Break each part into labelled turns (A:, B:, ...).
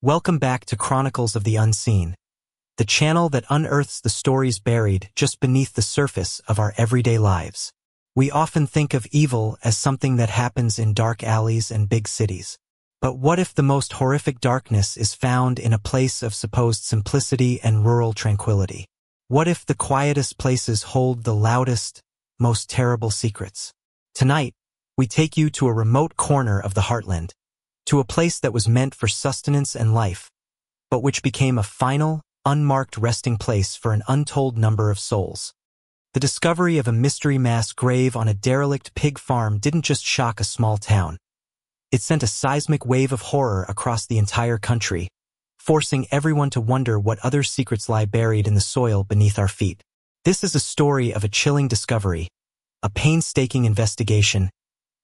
A: Welcome back to Chronicles of the Unseen, the channel that unearths the stories buried just beneath the surface of our everyday lives. We often think of evil as something that happens in dark alleys and big cities. But what if the most horrific darkness is found in a place of supposed simplicity and rural tranquility? What if the quietest places hold the loudest, most terrible secrets? Tonight, we take you to a remote corner of the heartland, to a place that was meant for sustenance and life, but which became a final, unmarked resting place for an untold number of souls. The discovery of a mystery mass grave on a derelict pig farm didn't just shock a small town. It sent a seismic wave of horror across the entire country, forcing everyone to wonder what other secrets lie buried in the soil beneath our feet. This is a story of a chilling discovery, a painstaking investigation,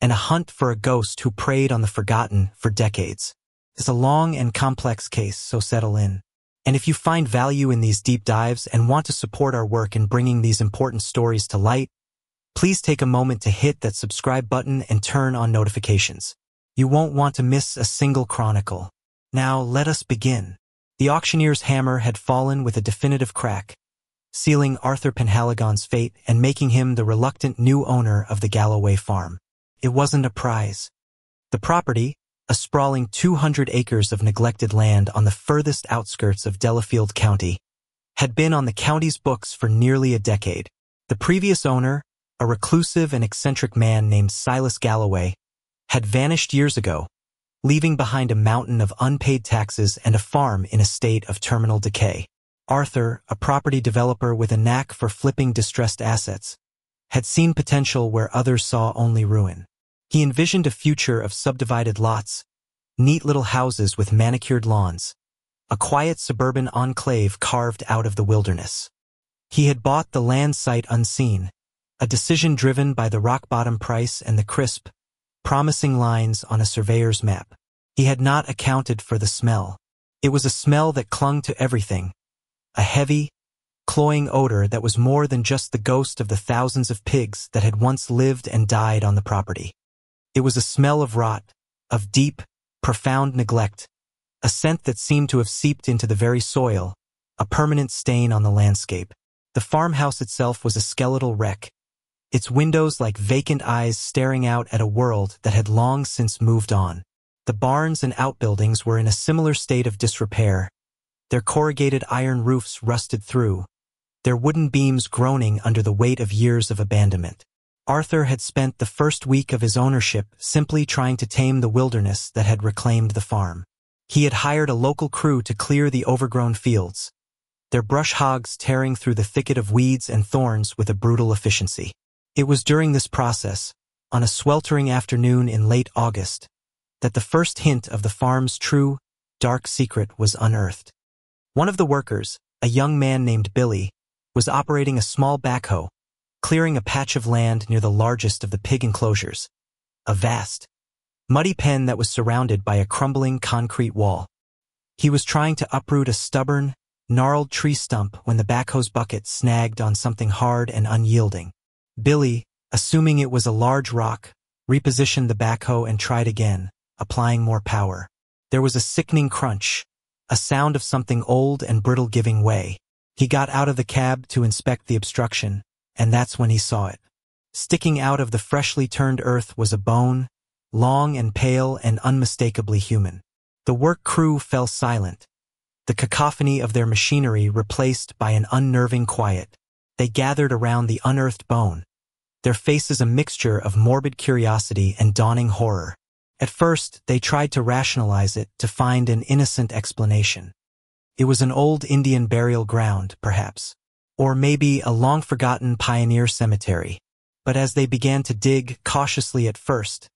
A: and a hunt for a ghost who preyed on the forgotten for decades. It's a long and complex case, so settle in. And if you find value in these deep dives and want to support our work in bringing these important stories to light, please take a moment to hit that subscribe button and turn on notifications. You won't want to miss a single chronicle. Now, let us begin. The auctioneer's hammer had fallen with a definitive crack, sealing Arthur Penhaligon's fate and making him the reluctant new owner of the Galloway farm. It wasn't a prize. The property, a sprawling 200 acres of neglected land on the furthest outskirts of Delafield County, had been on the county's books for nearly a decade. The previous owner, a reclusive and eccentric man named Silas Galloway, had vanished years ago, leaving behind a mountain of unpaid taxes and a farm in a state of terminal decay. Arthur, a property developer with a knack for flipping distressed assets, had seen potential where others saw only ruin. He envisioned a future of subdivided lots, neat little houses with manicured lawns, a quiet suburban enclave carved out of the wilderness. He had bought the land sight unseen, a decision driven by the rock-bottom price and the crisp, promising lines on a surveyor's map. He had not accounted for the smell. It was a smell that clung to everything, a heavy, cloying odor that was more than just the ghost of the thousands of pigs that had once lived and died on the property. It was a smell of rot, of deep, profound neglect, a scent that seemed to have seeped into the very soil, a permanent stain on the landscape. The farmhouse itself was a skeletal wreck, its windows like vacant eyes staring out at a world that had long since moved on. The barns and outbuildings were in a similar state of disrepair, their corrugated iron roofs rusted through, their wooden beams groaning under the weight of years of abandonment. Arthur had spent the first week of his ownership simply trying to tame the wilderness that had reclaimed the farm. He had hired a local crew to clear the overgrown fields, their brush hogs tearing through the thicket of weeds and thorns with a brutal efficiency. It was during this process, on a sweltering afternoon in late August, that the first hint of the farm's true, dark secret was unearthed. One of the workers, a young man named Billy, was operating a small backhoe, clearing a patch of land near the largest of the pig enclosures, a vast, muddy pen that was surrounded by a crumbling concrete wall. He was trying to uproot a stubborn, gnarled tree stump when the backhoe's bucket snagged on something hard and unyielding. Billy, assuming it was a large rock, repositioned the backhoe and tried again, applying more power. There was a sickening crunch, a sound of something old and brittle giving way. He got out of the cab to inspect the obstruction, and that's when he saw it. Sticking out of the freshly turned earth was a bone, long and pale and unmistakably human. The work crew fell silent, the cacophony of their machinery replaced by an unnerving quiet. They gathered around the unearthed bone, their faces a mixture of morbid curiosity and dawning horror. At first, they tried to rationalize it, to find an innocent explanation. It was an old Indian burial ground, perhaps, or maybe a long-forgotten pioneer cemetery. But as they began to dig, cautiously at first,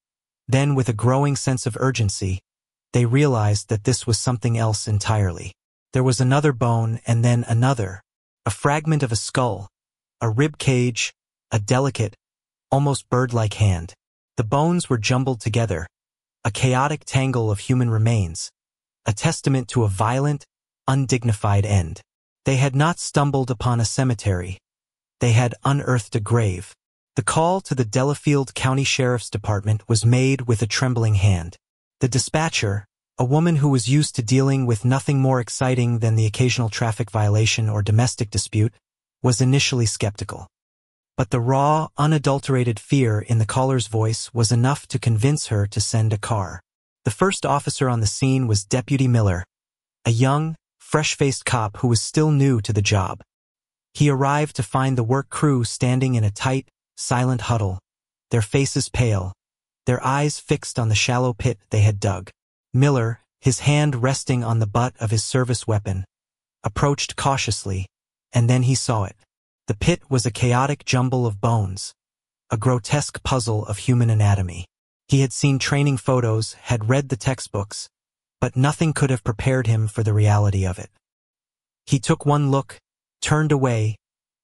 A: then with a growing sense of urgency, they realized that this was something else entirely. There was another bone and then another, a fragment of a skull, a rib cage, a delicate, almost bird-like hand. The bones were jumbled together, a chaotic tangle of human remains, a testament to a violent, undignified end. They had not stumbled upon a cemetery. They had unearthed a grave. The call to the Delafield County Sheriff's Department was made with a trembling hand. The dispatcher, A woman who was used to dealing with nothing more exciting than the occasional traffic violation or domestic dispute, was initially skeptical. But the raw, unadulterated fear in the caller's voice was enough to convince her to send a car. The first officer on the scene was Deputy Miller, a young, fresh-faced cop who was still new to the job. He arrived to find the work crew standing in a tight, silent huddle, their faces pale, their eyes fixed on the shallow pit they had dug. Miller, his hand resting on the butt of his service weapon, approached cautiously, and then he saw it. The pit was a chaotic jumble of bones, a grotesque puzzle of human anatomy. He had seen training photos, had read the textbooks, but nothing could have prepared him for the reality of it. He took one look, turned away,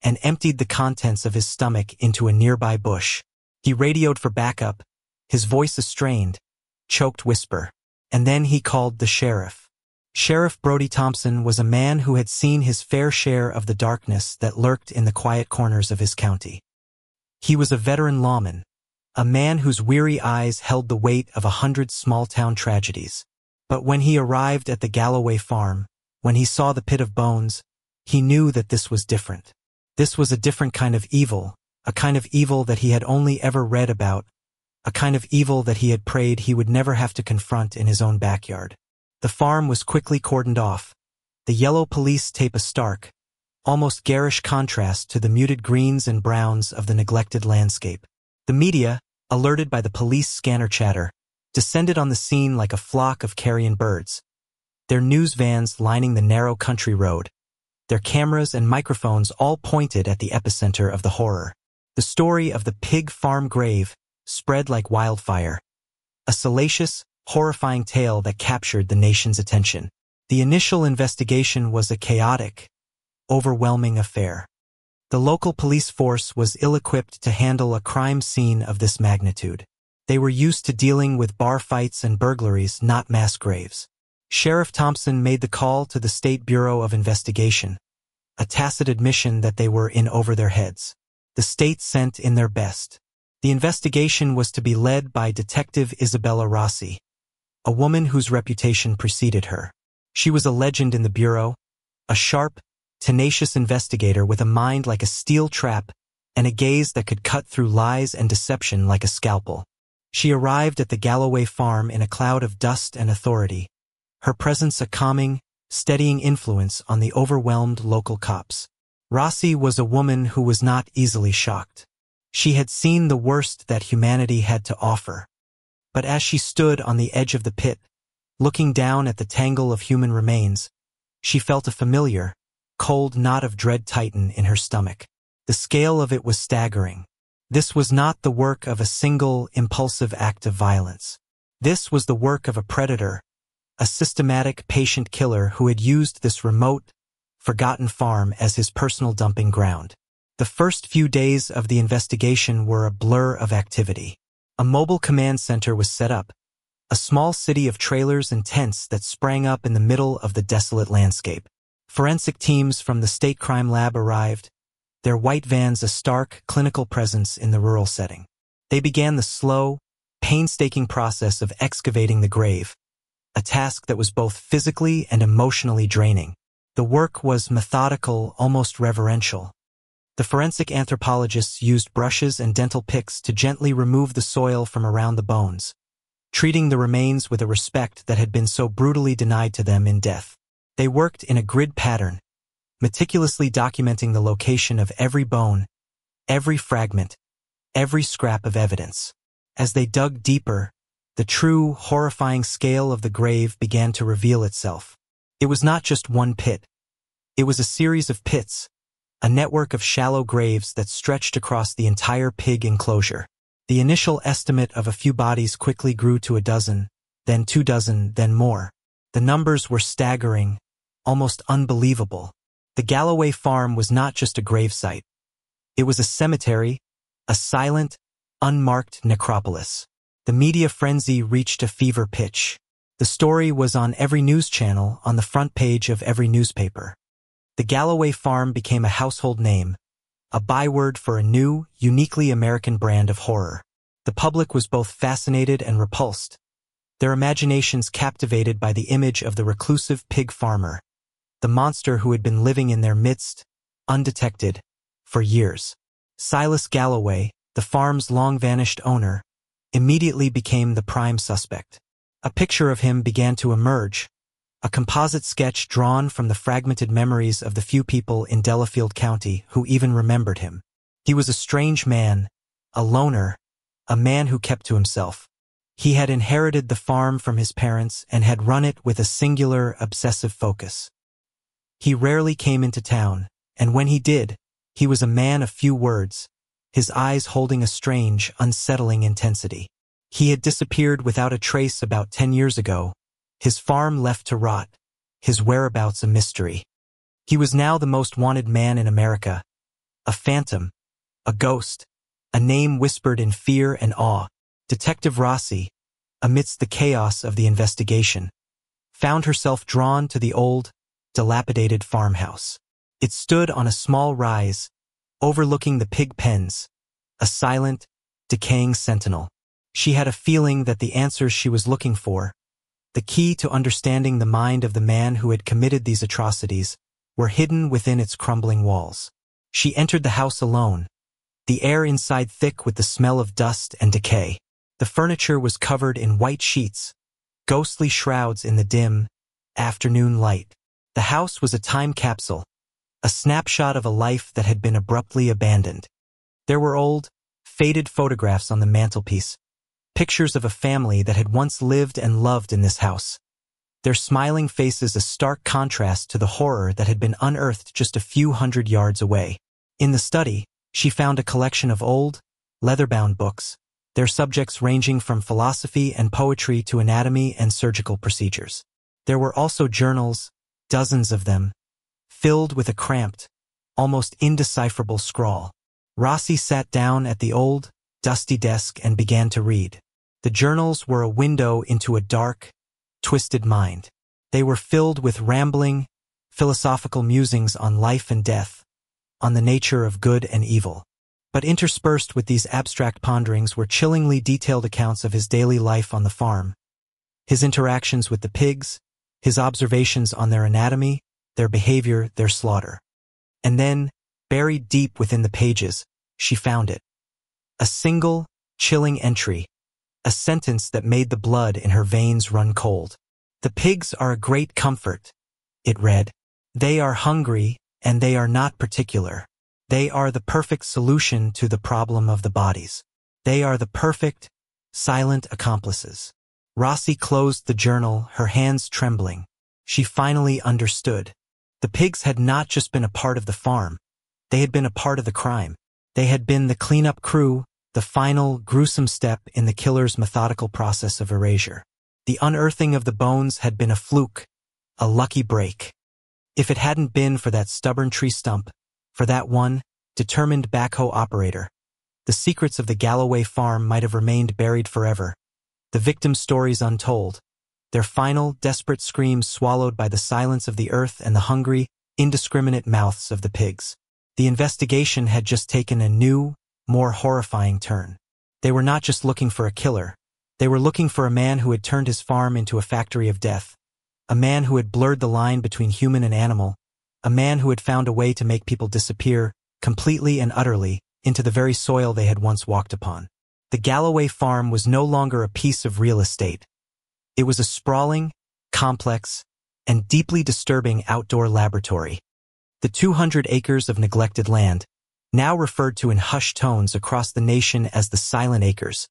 A: and emptied the contents of his stomach into a nearby bush. He radioed for backup, his voice a strained, choked whisper. And then he called the sheriff. Sheriff Brody Thompson was a man who had seen his fair share of the darkness that lurked in the quiet corners of his county. He was a veteran lawman, a man whose weary eyes held the weight of 100 small-town tragedies. But when he arrived at the Galloway farm, when he saw the pit of bones, he knew that this was different. This was a different kind of evil, a kind of evil that he had only ever read about, a kind of evil that he had prayed he would never have to confront in his own backyard. The farm was quickly cordoned off, the yellow police tape a stark, almost garish contrast to the muted greens and browns of the neglected landscape. The media, alerted by the police scanner chatter, descended on the scene like a flock of carrion birds, their news vans lining the narrow country road, their cameras and microphones all pointed at the epicenter of the horror. The story of the pig farm grave spread like wildfire, a salacious, horrifying tale that captured the nation's attention. The initial investigation was a chaotic, overwhelming affair. The local police force was ill-equipped to handle a crime scene of this magnitude. They were used to dealing with bar fights and burglaries, not mass graves. Sheriff Thompson made the call to the State Bureau of Investigation, a tacit admission that they were in over their heads. The state sent in their best. The investigation was to be led by Detective Isabella Rossi, a woman whose reputation preceded her. She was a legend in the Bureau, a sharp, tenacious investigator with a mind like a steel trap and a gaze that could cut through lies and deception like a scalpel. She arrived at the Galloway farm in a cloud of dust and authority, her presence a calming, steadying influence on the overwhelmed local cops. Rossi was a woman who was not easily shocked. She had seen the worst that humanity had to offer. But as she stood on the edge of the pit, looking down at the tangle of human remains, she felt a familiar, cold knot of dread tighten in her stomach. The scale of it was staggering. This was not the work of a single, impulsive act of violence. This was the work of a predator, a systematic, patient killer who had used this remote, forgotten farm as his personal dumping ground. The first few days of the investigation were a blur of activity. A mobile command center was set up, a small city of trailers and tents that sprang up in the middle of the desolate landscape. Forensic teams from the State Crime Lab arrived, their white vans a stark, clinical presence in the rural setting. They began the slow, painstaking process of excavating the grave, a task that was both physically and emotionally draining. The work was methodical, almost reverential. The forensic anthropologists used brushes and dental picks to gently remove the soil from around the bones, treating the remains with a respect that had been so brutally denied to them in death. They worked in a grid pattern, meticulously documenting the location of every bone, every fragment, every scrap of evidence. As they dug deeper, the true, horrifying scale of the grave began to reveal itself. It was not just one pit. It was a series of pits, a network of shallow graves that stretched across the entire pig enclosure. The initial estimate of a few bodies quickly grew to a dozen, then 2 dozen, then more. The numbers were staggering, almost unbelievable. The Galloway farm was not just a gravesite. It was a cemetery, a silent, unmarked necropolis. The media frenzy reached a fever pitch. The story was on every news channel, on the front page of every newspaper. The Galloway farm became a household name, a byword for a new, uniquely American brand of horror. The public was both fascinated and repulsed, their imaginations captivated by the image of the reclusive pig farmer, the monster who had been living in their midst, undetected, for years. Silas Galloway, the farm's long-vanished owner, immediately became the prime suspect. A picture of him began to emerge, a composite sketch drawn from the fragmented memories of the few people in Delafield County who even remembered him. He was a strange man, a loner, a man who kept to himself. He had inherited the farm from his parents and had run it with a singular, obsessive focus. He rarely came into town, and when he did, he was a man of few words, his eyes holding a strange, unsettling intensity. He had disappeared without a trace about 10 years ago, his farm left to rot, his whereabouts a mystery. He was now the most wanted man in America, a phantom, a ghost, a name whispered in fear and awe. Detective Rossi, amidst the chaos of the investigation, found herself drawn to the old, dilapidated farmhouse. It stood on a small rise, overlooking the pig pens, a silent, decaying sentinel. She had a feeling that the answers she was looking for, the key to understanding the mind of the man who had committed these atrocities, were hidden within its crumbling walls. She entered the house alone, the air inside thick with the smell of dust and decay. The furniture was covered in white sheets, ghostly shrouds in the dim, afternoon light. The house was a time capsule, a snapshot of a life that had been abruptly abandoned. There were old, faded photographs on the mantelpiece, pictures of a family that had once lived and loved in this house, their smiling faces a stark contrast to the horror that had been unearthed just a few hundred yards away. In the study, she found a collection of old, leather-bound books, their subjects ranging from philosophy and poetry to anatomy and surgical procedures. There were also journals, dozens of them, filled with a cramped, almost indecipherable scrawl. Rossi sat down at the old, dusty desk and began to read. The journals were a window into a dark, twisted mind. They were filled with rambling, philosophical musings on life and death, on the nature of good and evil. But interspersed with these abstract ponderings were chillingly detailed accounts of his daily life on the farm, his interactions with the pigs, his observations on their anatomy, their behavior, their slaughter. And then, buried deep within the pages, she found it. A single, chilling entry, a sentence that made the blood in her veins run cold. "The pigs are a great comfort," it read. "They are hungry, and they are not particular. They are the perfect solution to the problem of the bodies. They are the perfect, silent accomplices." Rossi closed the journal, her hands trembling. She finally understood. The pigs had not just been a part of the farm. They had been a part of the crime. They had been the cleanup crew, the final, gruesome step in the killer's methodical process of erasure. The unearthing of the bones had been a fluke, a lucky break. If it hadn't been for that stubborn tree stump, for that one, determined backhoe operator, the secrets of the Galloway farm might have remained buried forever, the victims' stories untold, their final, desperate screams swallowed by the silence of the earth and the hungry, indiscriminate mouths of the pigs. The investigation had just taken a new, more horrifying turn. They were not just looking for a killer. They were looking for a man who had turned his farm into a factory of death, a man who had blurred the line between human and animal, a man who had found a way to make people disappear, completely and utterly, into the very soil they had once walked upon. The Galloway farm was no longer a piece of real estate. It was a sprawling, complex, and deeply disturbing outdoor laboratory. The 200 acres of neglected land, now referred to in hushed tones across the nation as the Silent Acres,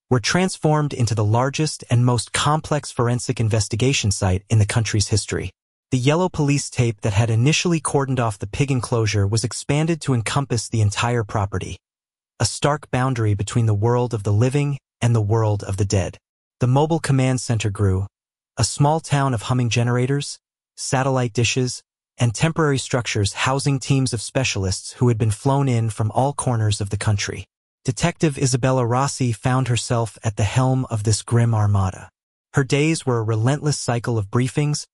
A: were transformed into the largest and most complex forensic investigation site in the country's history. The yellow police tape that had initially cordoned off the pig enclosure was expanded to encompass the entire property, a stark boundary between the world of the living and the world of the dead. The mobile command center grew, a small town of humming generators, satellite dishes, and temporary structures housing teams of specialists who had been flown in from all corners of the country. Detective Isabella Rossi found herself at the helm of this grim armada. Her days were a relentless cycle of briefings,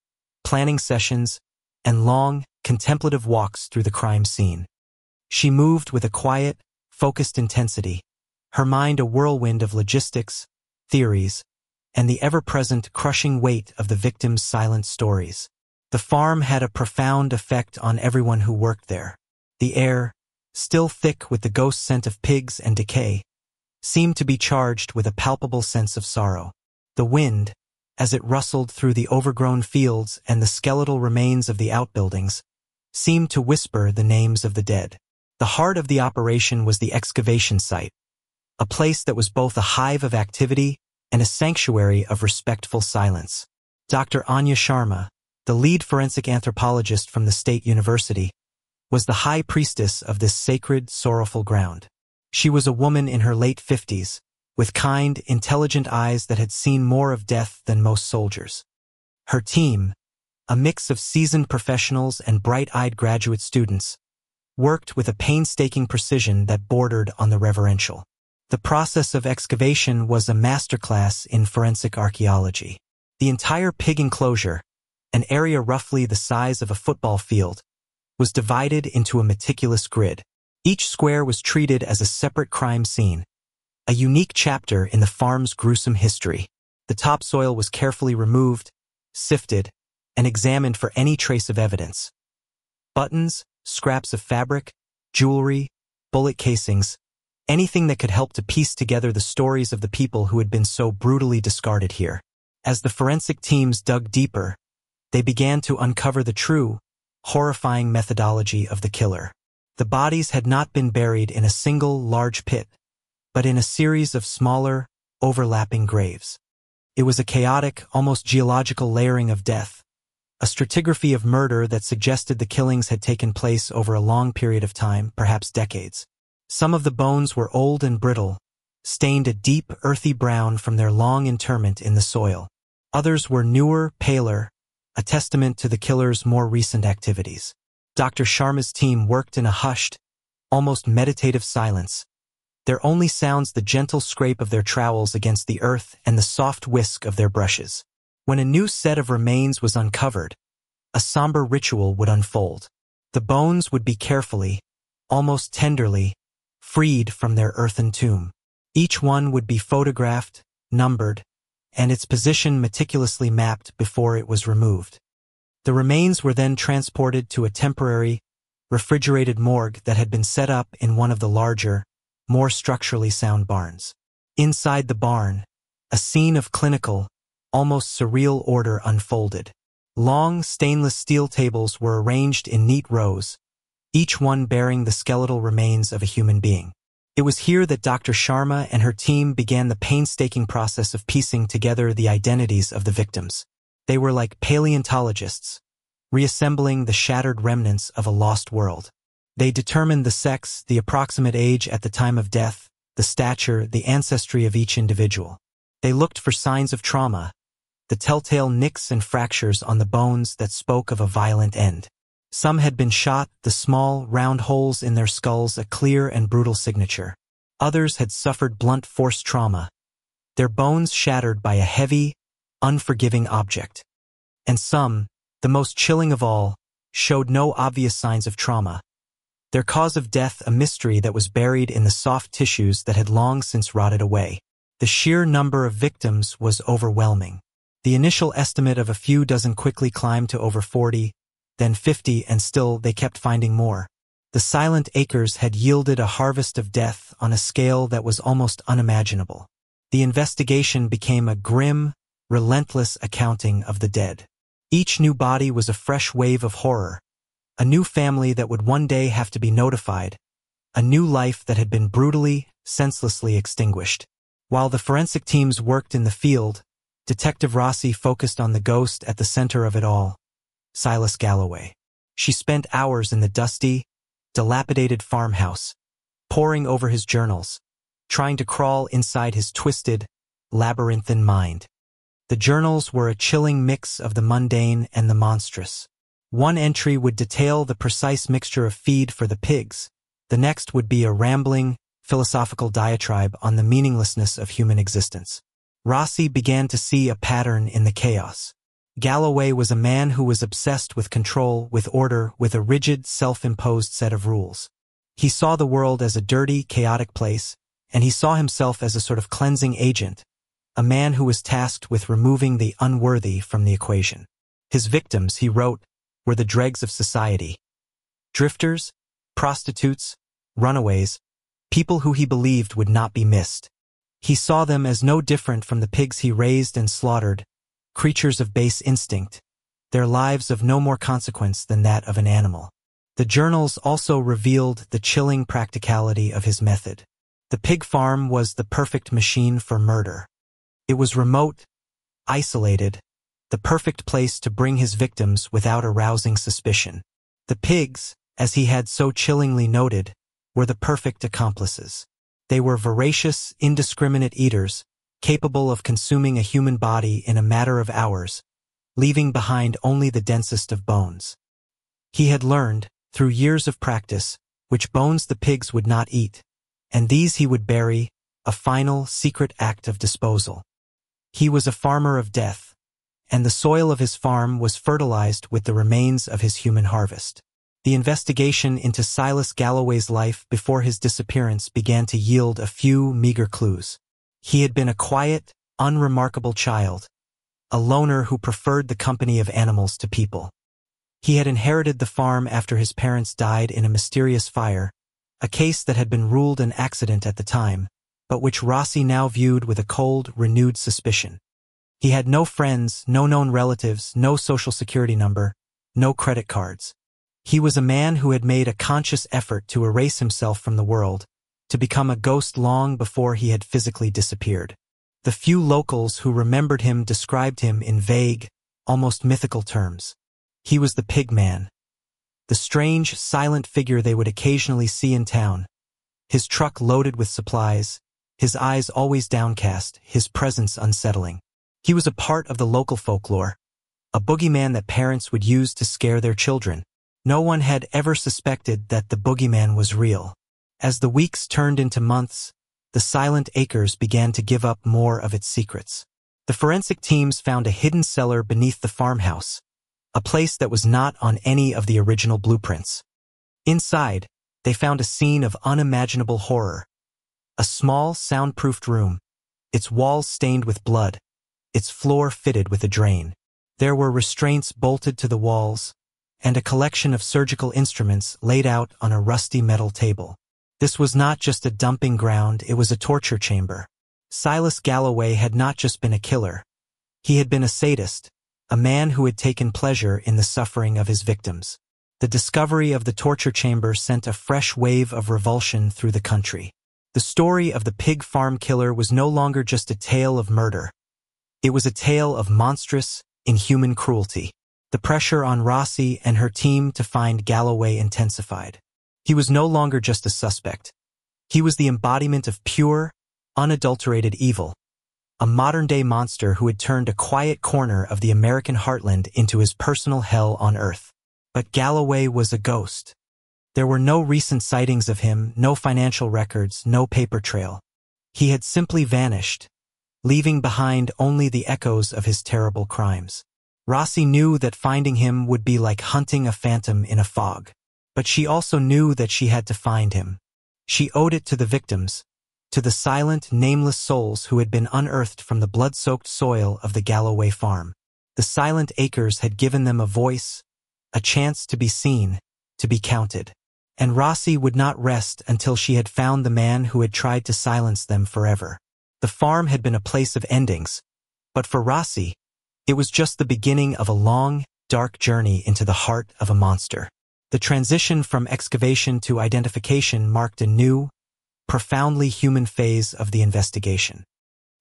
A: planning sessions, and long, contemplative walks through the crime scene. She moved with a quiet, focused intensity, her mind a whirlwind of logistics, theories, and the ever-present crushing weight of the victims' silent stories. The farm had a profound effect on everyone who worked there. The air, still thick with the ghost scent of pigs and decay, seemed to be charged with a palpable sense of sorrow. The wind, as it rustled through the overgrown fields and the skeletal remains of the outbuildings, seemed to whisper the names of the dead. The heart of the operation was the excavation site, a place that was both a hive of activity and a sanctuary of respectful silence. Dr. Anya Sharma, the lead forensic anthropologist from the State University, was the high priestess of this sacred, sorrowful ground. She was a woman in her late 50s, with kind, intelligent eyes that had seen more of death than most soldiers. Her team, a mix of seasoned professionals and bright-eyed graduate students, worked with a painstaking precision that bordered on the reverential. The process of excavation was a masterclass in forensic archaeology. The entire pig enclosure, an area roughly the size of a football field, was divided into a meticulous grid. Each square was treated as a separate crime scene, a unique chapter in the farm's gruesome history. The topsoil was carefully removed, sifted, and examined for any trace of evidence. Buttons, scraps of fabric, jewelry, bullet casings, anything that could help to piece together the stories of the people who had been so brutally discarded here. As the forensic teams dug deeper, they began to uncover the true, horrifying methodology of the killer. The bodies had not been buried in a single large pit, but in a series of smaller, overlapping graves. It was a chaotic, almost geological layering of death, a stratigraphy of murder that suggested the killings had taken place over a long period of time, perhaps decades. Some of the bones were old and brittle, stained a deep, earthy brown from their long interment in the soil. Others were newer, paler, a testament to the killer's more recent activities. Dr. Sharma's team worked in a hushed, almost meditative silence, their only sounds the gentle scrape of their trowels against the earth and the soft whisk of their brushes. When a new set of remains was uncovered, a somber ritual would unfold. The bones would be carefully, almost tenderly, freed from their earthen tomb. Each one would be photographed, numbered, and its position meticulously mapped before it was removed. The remains were then transported to a temporary, refrigerated morgue that had been set up in one of the larger, more structurally sound barns. Inside the barn, a scene of clinical, almost surreal order unfolded. Long, stainless steel tables were arranged in neat rows, each one bearing the skeletal remains of a human being. It was here that Dr. Sharma and her team began the painstaking process of piecing together the identities of the victims. They were like paleontologists, reassembling the shattered remnants of a lost world. They determined the sex, the approximate age at the time of death, the stature, the ancestry of each individual. They looked for signs of trauma, the telltale nicks and fractures on the bones that spoke of a violent end. Some had been shot, the small, round holes in their skulls a clear and brutal signature. Others had suffered blunt force trauma, their bones shattered by a heavy, unforgiving object. And some, the most chilling of all, showed no obvious signs of trauma. Their cause of death a mystery that was buried in the soft tissues that had long since rotted away. The sheer number of victims was overwhelming. The initial estimate of a few dozen quickly climbed to over 40, then 50, and still they kept finding more. The silent acres had yielded a harvest of death on a scale that was almost unimaginable. The investigation became a grim, relentless accounting of the dead. Each new body was a fresh wave of horror, a new family that would one day have to be notified, a new life that had been brutally, senselessly extinguished. While the forensic teams worked in the field, Detective Rossi focused on the ghost at the center of it all, Silas Galloway. She spent hours in the dusty, dilapidated farmhouse, poring over his journals, trying to crawl inside his twisted, labyrinthine mind. The journals were a chilling mix of the mundane and the monstrous. One entry would detail the precise mixture of feed for the pigs. The next would be a rambling, philosophical diatribe on the meaninglessness of human existence. Rossi began to see a pattern in the chaos. Galloway was a man who was obsessed with control, with order, with a rigid, self-imposed set of rules. He saw the world as a dirty, chaotic place, and he saw himself as a sort of cleansing agent, a man who was tasked with removing the unworthy from the equation. His victims, he wrote, were the dregs of society. Drifters, prostitutes, runaways, people who he believed would not be missed. He saw them as no different from the pigs he raised and slaughtered, creatures of base instinct, their lives of no more consequence than that of an animal. The journals also revealed the chilling practicality of his method. The pig farm was the perfect machine for murder. It was remote, isolated, the perfect place to bring his victims without arousing suspicion. The pigs, as he had so chillingly noted, were the perfect accomplices. They were voracious, indiscriminate eaters, capable of consuming a human body in a matter of hours, leaving behind only the densest of bones. He had learned, through years of practice, which bones the pigs would not eat, and these he would bury, a final, secret act of disposal. He was a farmer of death, and the soil of his farm was fertilized with the remains of his human harvest. The investigation into Silas Galloway's life before his disappearance began to yield a few meager clues. He had been a quiet, unremarkable child, a loner who preferred the company of animals to people. He had inherited the farm after his parents died in a mysterious fire, a case that had been ruled an accident at the time, but which Rossi now viewed with a cold, renewed suspicion. He had no friends, no known relatives, no social security number, no credit cards. He was a man who had made a conscious effort to erase himself from the world, to become a ghost long before he had physically disappeared. The few locals who remembered him described him in vague, almost mythical terms. He was the pig man, the strange, silent figure they would occasionally see in town, his truck loaded with supplies, his eyes always downcast, his presence unsettling. He was a part of the local folklore, a boogeyman that parents would use to scare their children. No one had ever suspected that the boogeyman was real. As the weeks turned into months, the Silent Acres began to give up more of its secrets. The forensic teams found a hidden cellar beneath the farmhouse, a place that was not on any of the original blueprints. Inside, they found a scene of unimaginable horror. A small, soundproofed room, its walls stained with blood, its floor fitted with a drain. There were restraints bolted to the walls, and a collection of surgical instruments laid out on a rusty metal table. This was not just a dumping ground, it was a torture chamber. Silas Galloway had not just been a killer. He had been a sadist, a man who had taken pleasure in the suffering of his victims. The discovery of the torture chamber sent a fresh wave of revulsion through the country. The story of the pig farm killer was no longer just a tale of murder. It was a tale of monstrous, inhuman cruelty. The pressure on Rossi and her team to find Galloway intensified. He was no longer just a suspect. He was the embodiment of pure, unadulterated evil, a modern-day monster who had turned a quiet corner of the American heartland into his personal hell on earth. But Galloway was a ghost. There were no recent sightings of him, no financial records, no paper trail. He had simply vanished, leaving behind only the echoes of his terrible crimes. Rossi knew that finding him would be like hunting a phantom in a fog. But she also knew that she had to find him. She owed it to the victims, to the silent, nameless souls who had been unearthed from the blood-soaked soil of the Galloway farm. The Silent Acres had given them a voice, a chance to be seen, to be counted. And Rossi would not rest until she had found the man who had tried to silence them forever. The farm had been a place of endings, but for Rossi, it was just the beginning of a long, dark journey into the heart of a monster. The transition from excavation to identification marked a new, profoundly human phase of the investigation.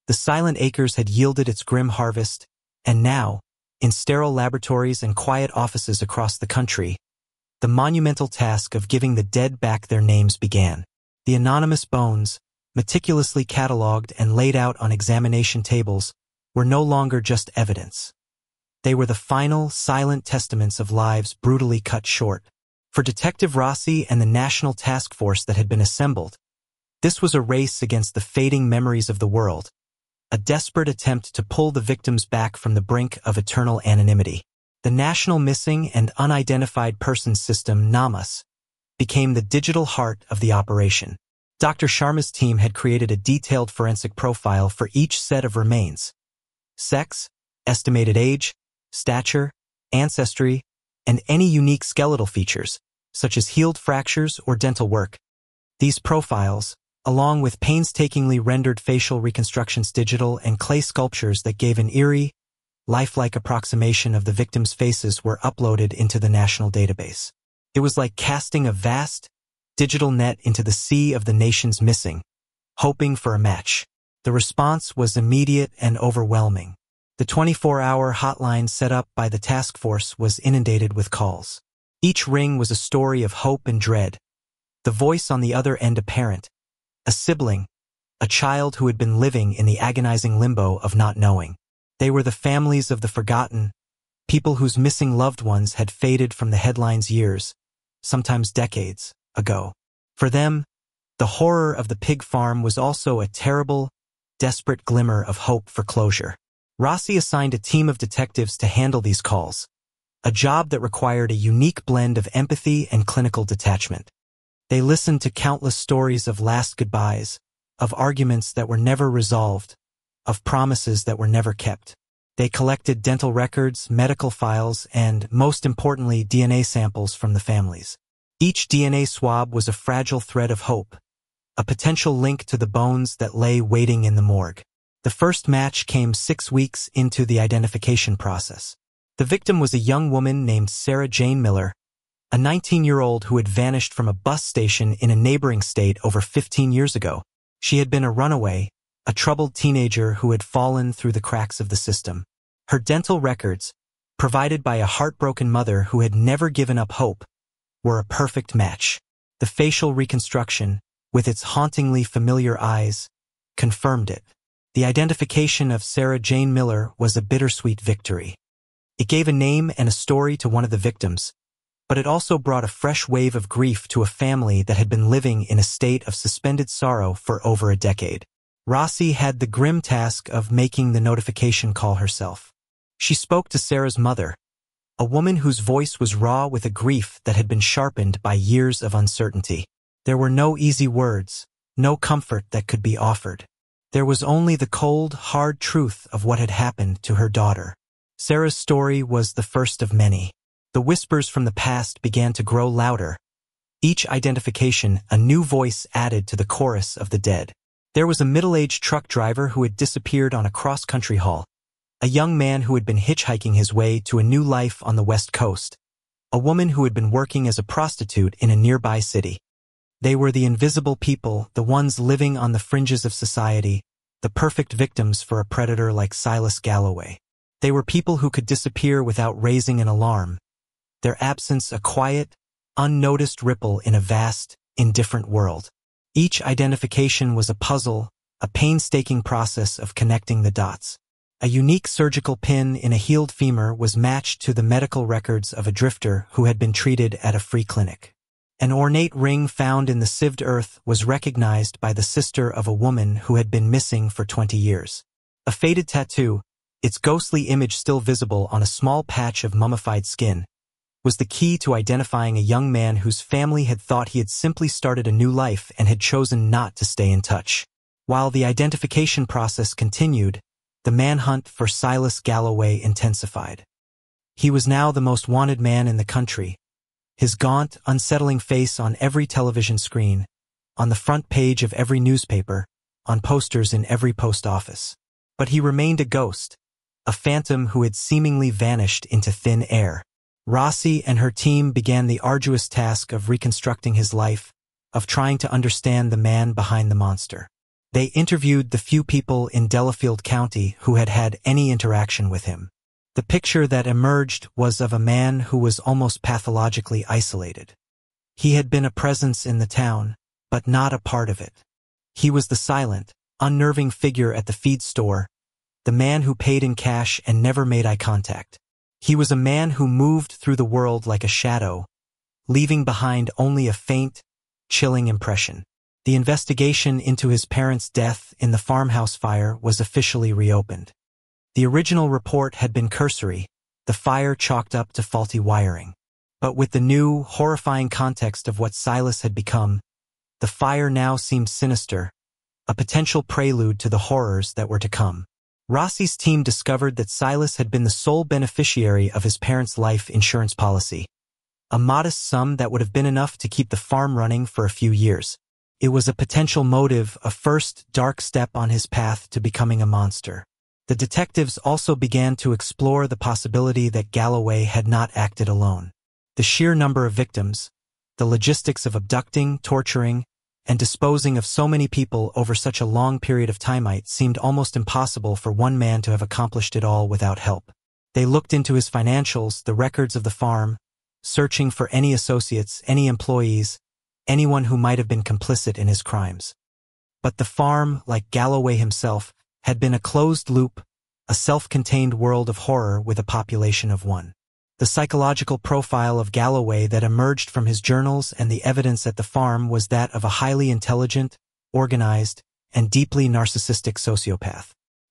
A: The Silent Acres had yielded its grim harvest, and now, in sterile laboratories and quiet offices across the country, the monumental task of giving the dead back their names began. The anonymous bones, meticulously catalogued and laid out on examination tables, were no longer just evidence. They were the final, silent testaments of lives brutally cut short. For Detective Rossi and the national task force that had been assembled, this was a race against the fading memories of the world, a desperate attempt to pull the victims back from the brink of eternal anonymity. The National Missing and Unidentified Persons System, NAMUS, became the digital heart of the operation. Dr. Sharma's team had created a detailed forensic profile for each set of remains: sex, estimated age, stature, ancestry, and any unique skeletal features, such as healed fractures or dental work. These profiles, along with painstakingly rendered facial reconstructions, digital and clay sculptures that gave an eerie, lifelike approximation of the victims' faces, were uploaded into the national database. It was like casting a vast, digital net into the sea of the nation's missing, hoping for a match. The response was immediate and overwhelming. The 24-hour hotline set up by the task force was inundated with calls. Each ring was a story of hope and dread, the voice on the other end a parent, a sibling, a child who had been living in the agonizing limbo of not knowing. They were the families of the forgotten, people whose missing loved ones had faded from the headlines years, sometimes decades, ago. For them, the horror of the pig farm was also a terrible, desperate glimmer of hope for closure. Rossi assigned a team of detectives to handle these calls, a job that required a unique blend of empathy and clinical detachment. They listened to countless stories of last goodbyes, of arguments that were never resolved, of promises that were never kept. They collected dental records, medical files, and, most importantly, DNA samples from the families. Each DNA swab was a fragile thread of hope, a potential link to the bones that lay waiting in the morgue. The first match came 6 weeks into the identification process. The victim was a young woman named Sarah Jane Miller, a 19-year-old who had vanished from a bus station in a neighboring state over 15 years ago. She had been a runaway, a troubled teenager who had fallen through the cracks of the system. Her dental records, provided by a heartbroken mother who had never given up hope, were a perfect match. The facial reconstruction, with its hauntingly familiar eyes, confirmed it. The identification of Sarah Jane Miller was a bittersweet victory. It gave a name and a story to one of the victims, but it also brought a fresh wave of grief to a family that had been living in a state of suspended sorrow for over a decade. Rossi had the grim task of making the notification call herself. She spoke to Sarah's mother, a woman whose voice was raw with a grief that had been sharpened by years of uncertainty. There were no easy words, no comfort that could be offered. There was only the cold, hard truth of what had happened to her daughter. Sarah's story was the first of many. The whispers from the past began to grow louder. Each identification, a new voice added to the chorus of the dead. There was a middle-aged truck driver who had disappeared on a cross-country haul, a young man who had been hitchhiking his way to a new life on the West Coast, a woman who had been working as a prostitute in a nearby city. They were the invisible people, the ones living on the fringes of society, the perfect victims for a predator like Silas Galloway. They were people who could disappear without raising an alarm, their absence a quiet, unnoticed ripple in a vast, indifferent world. Each identification was a puzzle, a painstaking process of connecting the dots. A unique surgical pin in a healed femur was matched to the medical records of a drifter who had been treated at a free clinic. An ornate ring found in the sieved earth was recognized by the sister of a woman who had been missing for 20 years. A faded tattoo, its ghostly image still visible on a small patch of mummified skin, was the key to identifying a young man whose family had thought he had simply started a new life and had chosen not to stay in touch. While the identification process continued, the manhunt for Silas Galloway intensified. He was now the most wanted man in the country, his gaunt, unsettling face on every television screen, on the front page of every newspaper, on posters in every post office. But he remained a ghost, a phantom who had seemingly vanished into thin air. Rossi and her team began the arduous task of reconstructing his life, of trying to understand the man behind the monster. They interviewed the few people in Delafield County who had had any interaction with him. The picture that emerged was of a man who was almost pathologically isolated. He had been a presence in the town, but not a part of it. He was the silent, unnerving figure at the feed store, the man who paid in cash and never made eye contact. He was a man who moved through the world like a shadow, leaving behind only a faint, chilling impression. The investigation into his parents' death in the farmhouse fire was officially reopened. The original report had been cursory, the fire chalked up to faulty wiring. But with the new, horrifying context of what Silas had become, The fire now seemed sinister, a potential prelude to the horrors that were to come. Rossi's team discovered that Silas had been the sole beneficiary of his parents' life insurance policy, a modest sum that would have been enough to keep the farm running for a few years. It was a potential motive, a first dark step on his path to becoming a monster. The detectives also began to explore the possibility that Galloway had not acted alone. The sheer number of victims, the logistics of abducting, torturing, and disposing of so many people over such a long period of time seemed almost impossible for one man to have accomplished it all without help. They looked into his financials, the records of the farm, searching for any associates, any employees, anyone who might have been complicit in his crimes. But the farm, like Galloway himself, had been a closed loop, a self-contained world of horror with a population of one. The psychological profile of Galloway that emerged from his journals and the evidence at the farm was that of a highly intelligent, organized, and deeply narcissistic sociopath.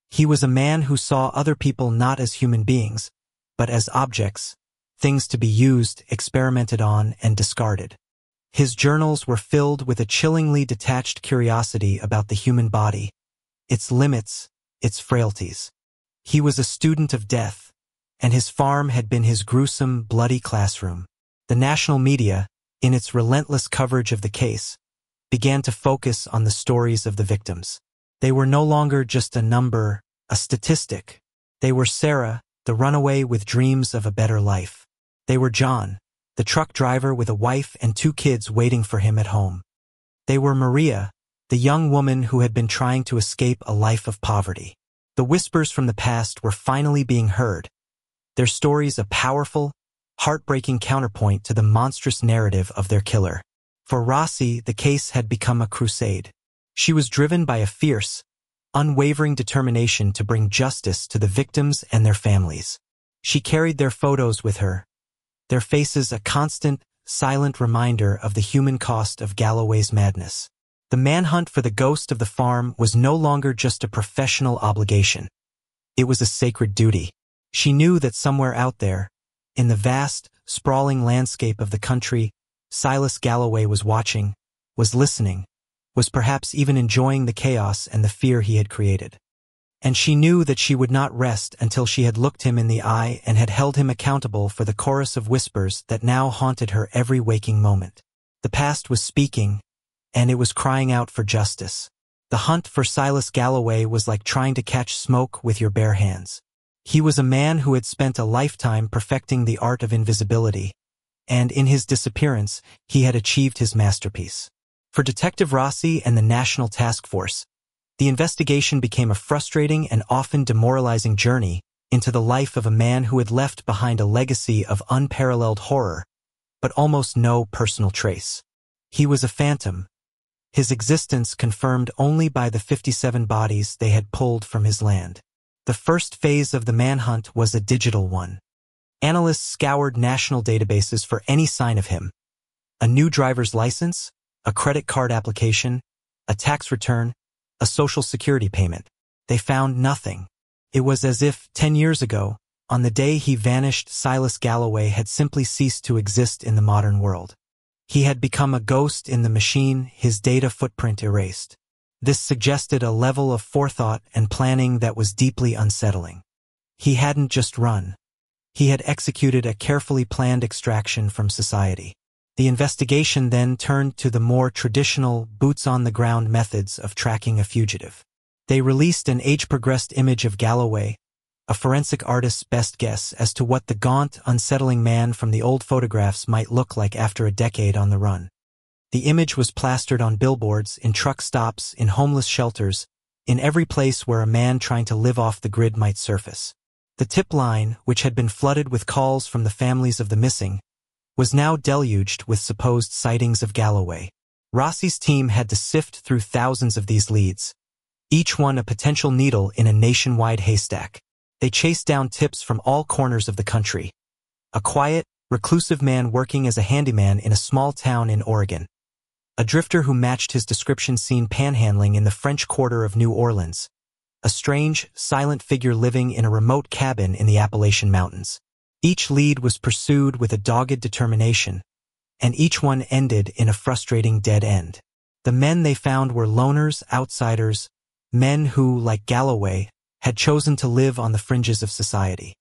A: He was a man who saw other people not as human beings, but as objects, things to be used, experimented on, and discarded. His journals were filled with a chillingly detached curiosity about the human body, its limits, its frailties. He was a student of death, and his farm had been his gruesome, bloody classroom. The national media, in its relentless coverage of the case, began to focus on the stories of the victims. They were no longer just a number, a statistic. They were Sarah, the runaway with dreams of a better life. They were John, the truck driver with a wife and 2 kids waiting for him at home. They were Maria, the young woman who had been trying to escape a life of poverty. The whispers from the past were finally being heard, their stories a powerful, heartbreaking counterpoint to the monstrous narrative of their killer. For Rossi, the case had become a crusade. She was driven by a fierce, unwavering determination to bring justice to the victims and their families. She carried their photos with her, their faces a constant, silent reminder of the human cost of Galloway's madness. The manhunt for the ghost of the farm was no longer just a professional obligation. It was a sacred duty. She knew that somewhere out there, in the vast, sprawling landscape of the country, Silas Galloway was watching, was listening, was perhaps even enjoying the chaos and the fear he had created. And she knew that she would not rest until she had looked him in the eye and had held him accountable for the chorus of whispers that now haunted her every waking moment. The past was speaking, and it was crying out for justice. The hunt for Silas Galloway was like trying to catch smoke with your bare hands. He was a man who had spent a lifetime perfecting the art of invisibility, and in his disappearance, he had achieved his masterpiece. For Detective Rossi and the National Task Force, the investigation became a frustrating and often demoralizing journey into the life of a man who had left behind a legacy of unparalleled horror, but almost no personal trace. He was a phantom, his existence confirmed only by the 57 bodies they had pulled from his land. The first phase of the manhunt was a digital one. Analysts scoured national databases for any sign of him. A new driver's license, a credit card application, a tax return, a social security payment. They found nothing. It was as if, 10 years ago, on the day he vanished, Silas Galloway had simply ceased to exist in the modern world. He had become a ghost in the machine, his data footprint erased. This suggested a level of forethought and planning that was deeply unsettling. He hadn't just run. He had executed a carefully planned extraction from society. The investigation then turned to the more traditional, boots-on-the-ground methods of tracking a fugitive. They released an age-progressed image of Galloway, a forensic artist's best guess as to what the gaunt, unsettling man from the old photographs might look like after a decade on the run. The image was plastered on billboards, in truck stops, in homeless shelters, in every place where a man trying to live off the grid might surface. The tip line, which had been flooded with calls from the families of the missing, was now deluged with supposed sightings of Galloway. Rossi's team had to sift through thousands of these leads, each one a potential needle in a nationwide haystack. They chased down tips from all corners of the country. A quiet, reclusive man working as a handyman in a small town in Oregon. A drifter who matched his description seen panhandling in the French Quarter of New Orleans. A strange, silent figure living in a remote cabin in the Appalachian Mountains. Each lead was pursued with a dogged determination, and each one ended in a frustrating dead end. The men they found were loners, outsiders, men who, like Galloway, had chosen to live on the fringes of society.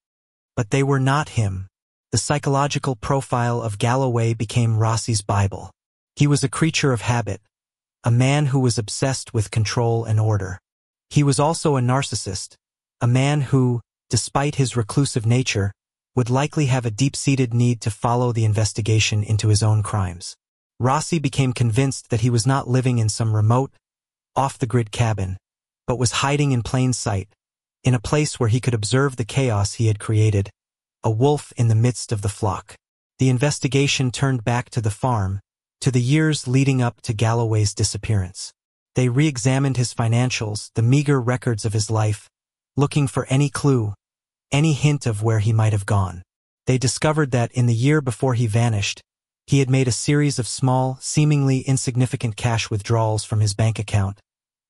A: But they were not him. The psychological profile of Galloway became Rossi's Bible. He was a creature of habit, a man who was obsessed with control and order. He was also a narcissist, a man who, despite his reclusive nature, would likely have a deep-seated need to follow the investigation into his own crimes. Rossi became convinced that he was not living in some remote, off-the-grid cabin, but was hiding in plain sight, in a place where he could observe the chaos he had created, a wolf in the midst of the flock. The investigation turned back to the farm, to the years leading up to Galloway's disappearance. They re-examined his financials, the meager records of his life, looking for any clue, any hint of where he might have gone. They discovered that in the year before he vanished, he had made a series of small, seemingly insignificant cash withdrawals from his bank account,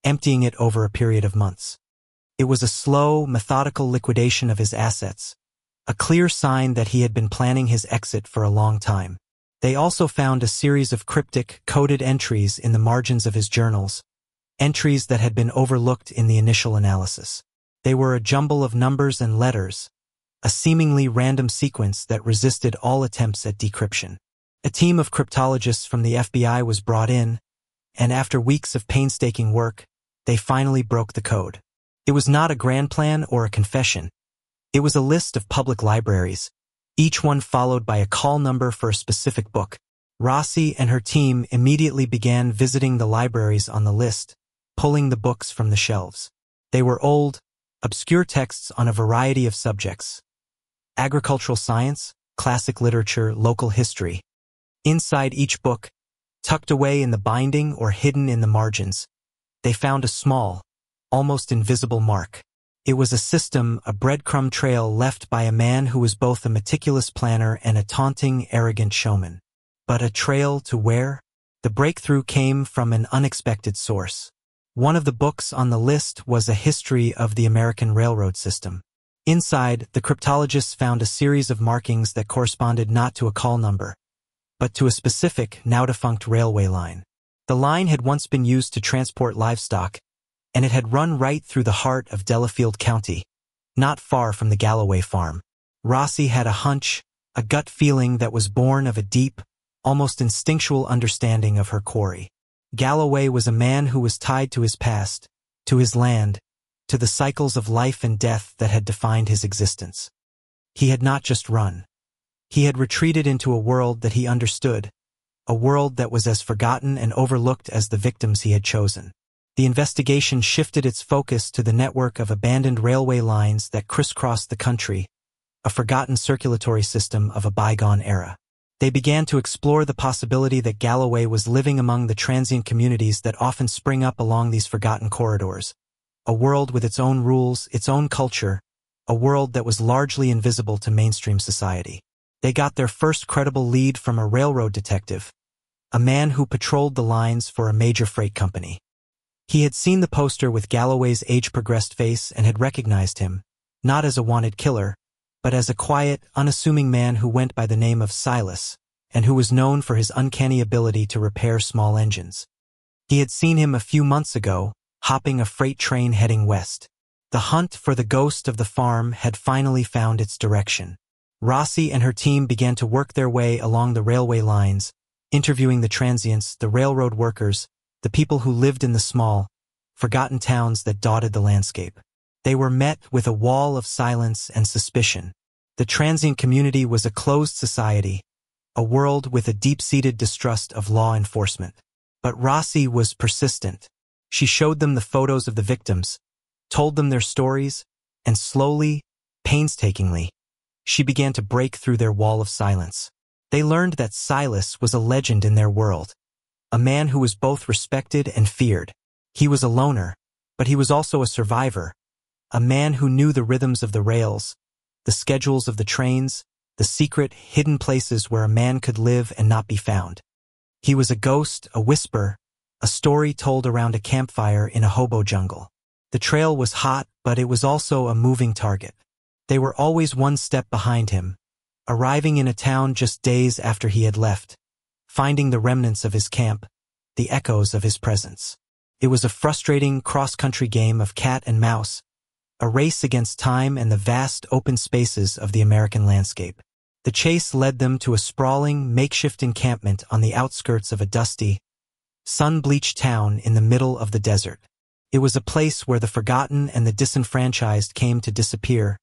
A: emptying it over a period of months. It was a slow, methodical liquidation of his assets, a clear sign that he had been planning his exit for a long time. They also found a series of cryptic, coded entries in the margins of his journals, entries that had been overlooked in the initial analysis. They were a jumble of numbers and letters, a seemingly random sequence that resisted all attempts at decryption. A team of cryptologists from the FBI was brought in, and after weeks of painstaking work, they finally broke the code. It was not a grand plan or a confession. It was a list of public libraries, each one followed by a call number for a specific book. Rossi and her team immediately began visiting the libraries on the list, pulling the books from the shelves. They were old, obscure texts on a variety of subjects: agricultural science, classic literature, local history. Inside each book, tucked away in the binding or hidden in the margins, they found a small, almost invisible mark. It was a system, a breadcrumb trail left by a man who was both a meticulous planner and a taunting, arrogant showman. But a trail to where? The breakthrough came from an unexpected source. One of the books on the list was a history of the American railroad system. Inside, the cryptologists found a series of markings that corresponded not to a call number, but to a specific, now-defunct railway line. The line had once been used to transport livestock, and it had run right through the heart of Delafield County, not far from the Galloway farm. Rossi had a hunch, a gut feeling that was born of a deep, almost instinctual understanding of her quarry. Galloway was a man who was tied to his past, to his land, to the cycles of life and death that had defined his existence. He had not just run. He had retreated into a world that he understood, a world that was as forgotten and overlooked as the victims he had chosen. The investigation shifted its focus to the network of abandoned railway lines that crisscrossed the country, a forgotten circulatory system of a bygone era. They began to explore the possibility that Galloway was living among the transient communities that often spring up along these forgotten corridors, a world with its own rules, its own culture, a world that was largely invisible to mainstream society. They got their first credible lead from a railroad detective, a man who patrolled the lines for a major freight company. He had seen the poster with Galloway's age-progressed face and had recognized him, not as a wanted killer, but as a quiet, unassuming man who went by the name of Silas, and who was known for his uncanny ability to repair small engines. He had seen him a few months ago, hopping a freight train heading west. The hunt for the ghost of the farm had finally found its direction. Rossi and her team began to work their way along the railway lines, interviewing the transients, the railroad workers, the people who lived in the small, forgotten towns that dotted the landscape. They were met with a wall of silence and suspicion. The transient community was a closed society, a world with a deep-seated distrust of law enforcement. But Rossi was persistent. She showed them the photos of the victims, told them their stories, and slowly, painstakingly, she began to break through their wall of silence. They learned that Silas was a legend in their world, a man who was both respected and feared. He was a loner, but he was also a survivor, a man who knew the rhythms of the rails, the schedules of the trains, the secret, hidden places where a man could live and not be found. He was a ghost, a whisper, a story told around a campfire in a hobo jungle. The trail was hot, but it was also a moving target. They were always one step behind him, arriving in a town just days after he had left, finding the remnants of his camp, the echoes of his presence. It was a frustrating cross-country game of cat and mouse, a race against time and the vast open spaces of the American landscape. The chase led them to a sprawling, makeshift encampment on the outskirts of a dusty, sun-bleached town in the middle of the desert. It was a place where the forgotten and the disenfranchised came to disappear,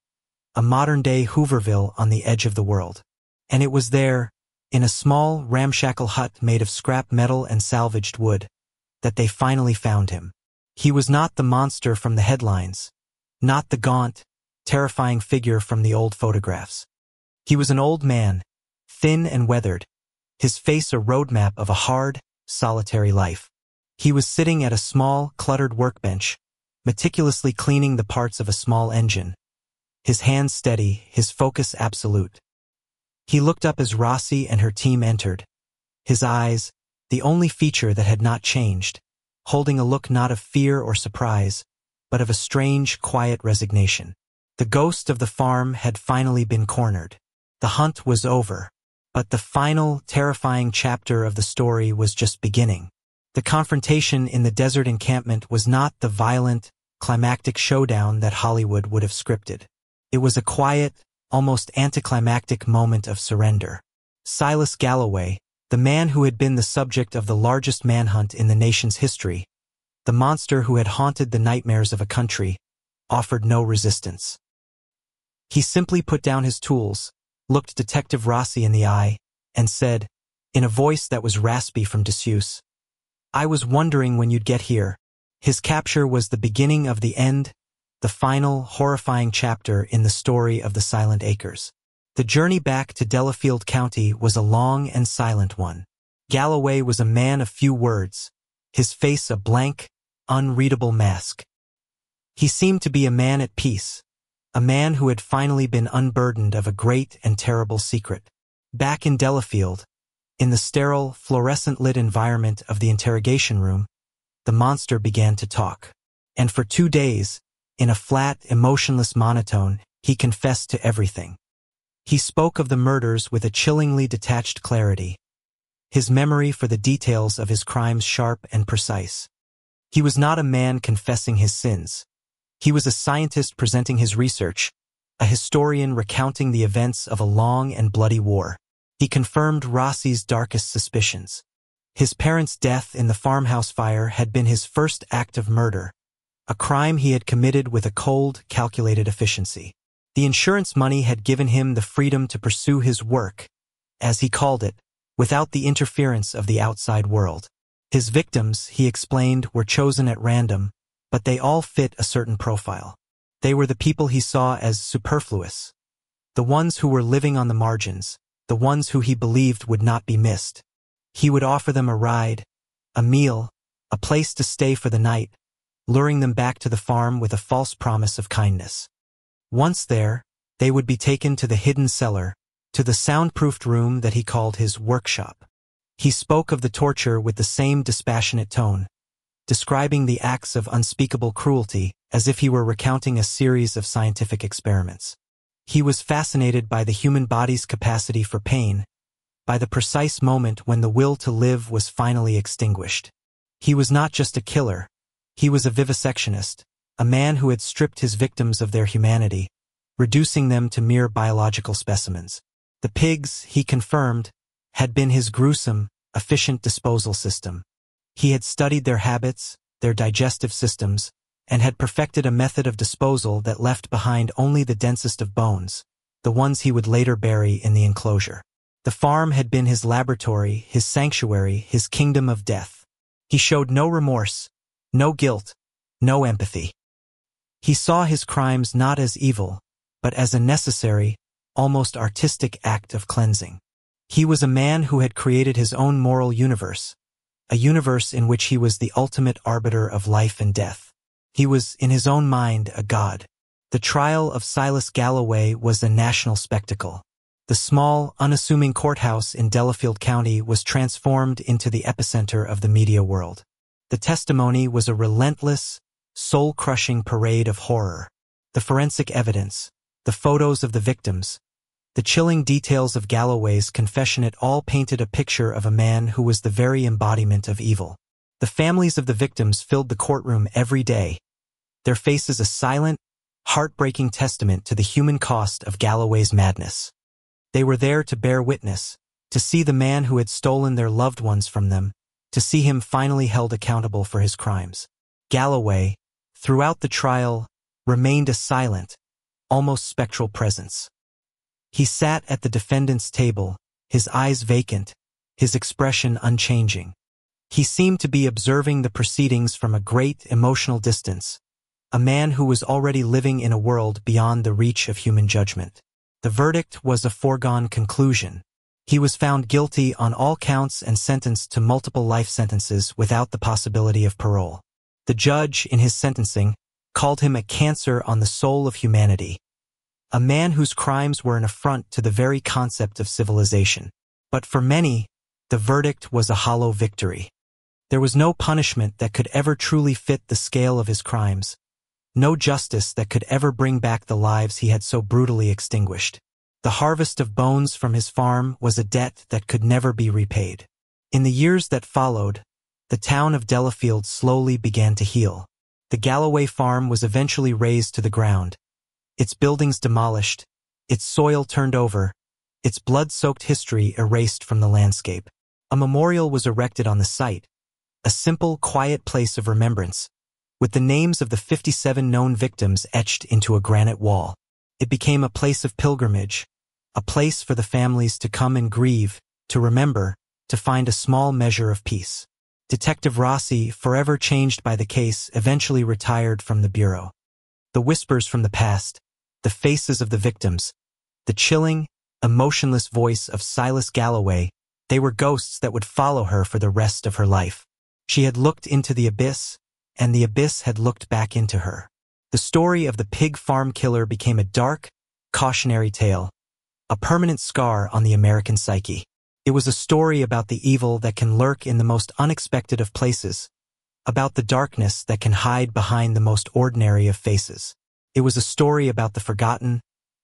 A: a modern-day Hooverville on the edge of the world. And it was there, in a small, ramshackle hut made of scrap metal and salvaged wood, that they finally found him. He was not the monster from the headlines, not the gaunt, terrifying figure from the old photographs. He was an old man, thin and weathered, his face a roadmap of a hard, solitary life. He was sitting at a small, cluttered workbench, meticulously cleaning the parts of a small engine, his hands steady, his focus absolute. He looked up as Rossi and her team entered, his eyes, the only feature that had not changed, holding a look not of fear or surprise, but of a strange, quiet resignation. The ghost of the farm had finally been cornered. The hunt was over, but the final, terrifying chapter of the story was just beginning. The confrontation in the desert encampment was not the violent, climactic showdown that Hollywood would have scripted. It was a quiet, almost anticlimactic moment of surrender. Silas Galloway, the man who had been the subject of the largest manhunt in the nation's history, the monster who had haunted the nightmares of a country, offered no resistance. He simply put down his tools, looked Detective Rossi in the eye, and said, in a voice that was raspy from disuse, "I was wondering when you'd get here." His capture was the beginning of the end, the final, horrifying chapter in the story of the Silent Acres. The journey back to Delafield County was a long and silent one. Galloway was a man of few words, his face a blank, unreadable mask. He seemed to be a man at peace, a man who had finally been unburdened of a great and terrible secret. Back in Delafield, in the sterile, fluorescent-lit environment of the interrogation room, the monster began to talk. And for 2 days, in a flat, emotionless monotone, he confessed to everything. He spoke of the murders with a chillingly detached clarity, his memory for the details of his crimes sharp and precise. He was not a man confessing his sins. He was a scientist presenting his research, a historian recounting the events of a long and bloody war. He confirmed Rossi's darkest suspicions. His parents' death in the farmhouse fire had been his first act of murder, a crime he had committed with a cold, calculated efficiency. The insurance money had given him the freedom to pursue his work, as he called it, without the interference of the outside world. His victims, he explained, were chosen at random, but they all fit a certain profile. They were the people he saw as superfluous, the ones who were living on the margins, the ones who he believed would not be missed. He would offer them a ride, a meal, a place to stay for the night, luring them back to the farm with a false promise of kindness. Once there, they would be taken to the hidden cellar, to the soundproofed room that he called his workshop. He spoke of the torture with the same dispassionate tone, describing the acts of unspeakable cruelty as if he were recounting a series of scientific experiments. He was fascinated by the human body's capacity for pain, by the precise moment when the will to live was finally extinguished. He was not just a killer, he was a vivisectionist, a man who had stripped his victims of their humanity, reducing them to mere biological specimens. The pigs, he confirmed, had been his gruesome, efficient disposal system. He had studied their habits, their digestive systems, and had perfected a method of disposal that left behind only the densest of bones, the ones he would later bury in the enclosure. The farm had been his laboratory, his sanctuary, his kingdom of death. He showed no remorse, no guilt, no empathy. He saw his crimes not as evil, but as a necessary, almost artistic act of cleansing. He was a man who had created his own moral universe, a universe in which he was the ultimate arbiter of life and death. He was, in his own mind, a god. The trial of Silas Galloway was a national spectacle. The small, unassuming courthouse in Delafield County was transformed into the epicenter of the media world. The testimony was a relentless, soul-crushing parade of horror. The forensic evidence, the photos of the victims, the chilling details of Galloway's confession, it all painted a picture of a man who was the very embodiment of evil. The families of the victims filled the courtroom every day, their faces a silent, heartbreaking testament to the human cost of Galloway's madness. They were there to bear witness, to see the man who had stolen their loved ones from them, to see him finally held accountable for his crimes. Galloway, throughout the trial, remained a silent, almost spectral presence. He sat at the defendant's table, his eyes vacant, his expression unchanging. He seemed to be observing the proceedings from a great emotional distance, a man who was already living in a world beyond the reach of human judgment. The verdict was a foregone conclusion. He was found guilty on all counts and sentenced to multiple life sentences without the possibility of parole. The judge, in his sentencing, called him a cancer on the soul of humanity, a man whose crimes were an affront to the very concept of civilization. But for many, the verdict was a hollow victory. There was no punishment that could ever truly fit the scale of his crimes, no justice that could ever bring back the lives he had so brutally extinguished. The harvest of bones from his farm was a debt that could never be repaid. In the years that followed, the town of Delafield slowly began to heal. The Galloway farm was eventually razed to the ground, its buildings demolished, its soil turned over, its blood-soaked history erased from the landscape. A memorial was erected on the site, a simple, quiet place of remembrance, with the names of the 57 known victims etched into a granite wall. It became a place of pilgrimage, a place for the families to come and grieve, to remember, to find a small measure of peace. Detective Rossi, forever changed by the case, eventually retired from the bureau. The whispers from the past, the faces of the victims, the chilling, emotionless voice of Silas Galloway, they were ghosts that would follow her for the rest of her life. She had looked into the abyss, and the abyss had looked back into her. The story of the pig farm killer became a dark, cautionary tale, a permanent scar on the American psyche. It was a story about the evil that can lurk in the most unexpected of places, about the darkness that can hide behind the most ordinary of faces. It was a story about the forgotten,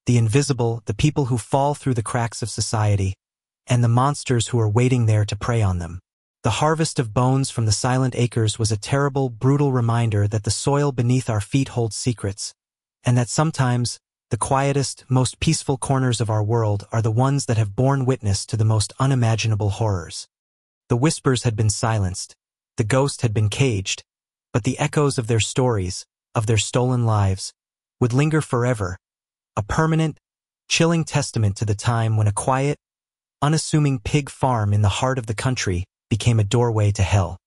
A: the invisible, the people who fall through the cracks of society, and the monsters who are waiting there to prey on them. The harvest of bones from the silent acres was a terrible, brutal reminder that the soil beneath our feet holds secrets, and that sometimes the quietest, most peaceful corners of our world are the ones that have borne witness to the most unimaginable horrors. The whispers had been silenced, the ghosts had been caged, but the echoes of their stories, of their stolen lives, would linger forever, a permanent, chilling testament to the time when a quiet, unassuming pig farm in the heart of the country became a doorway to hell.